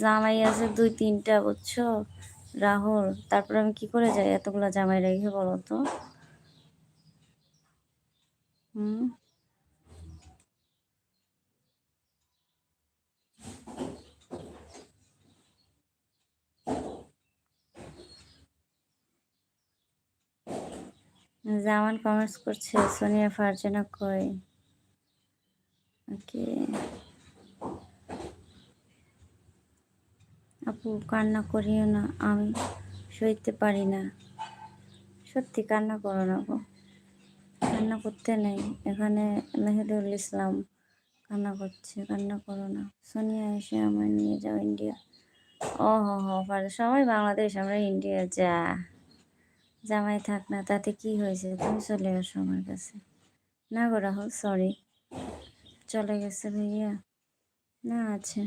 জামাই আছে 2-3টা, বুঝছো রাহুল? তারপর আমি কি করে যাই এতগুলা জামাই রেখে, বলো তো? হুম। জামান কমেন্টস করছে সোনিয়া ফারজানা কই। ওকে আপু, কান্না করিও না, আমি সইতে পারি না। সত্যি কান্না করো না গো, কান্না করতে নেই এখানে। মেহেদুল ইসলাম কান্না করছে, কান্না করো না। সোনিয়া এসে আমার নিয়ে যাও ইন্ডিয়া। ও হো হো, সবাই বাংলাদেশ, আমরা ইন্ডিয়া। যা, জামাই থাক না, তাতে কি হয়েছে? তুমি চলে আসো আমার কাছে। না গো রাহুল, সরি, চলে গেছে ভাইয়া। না আছে।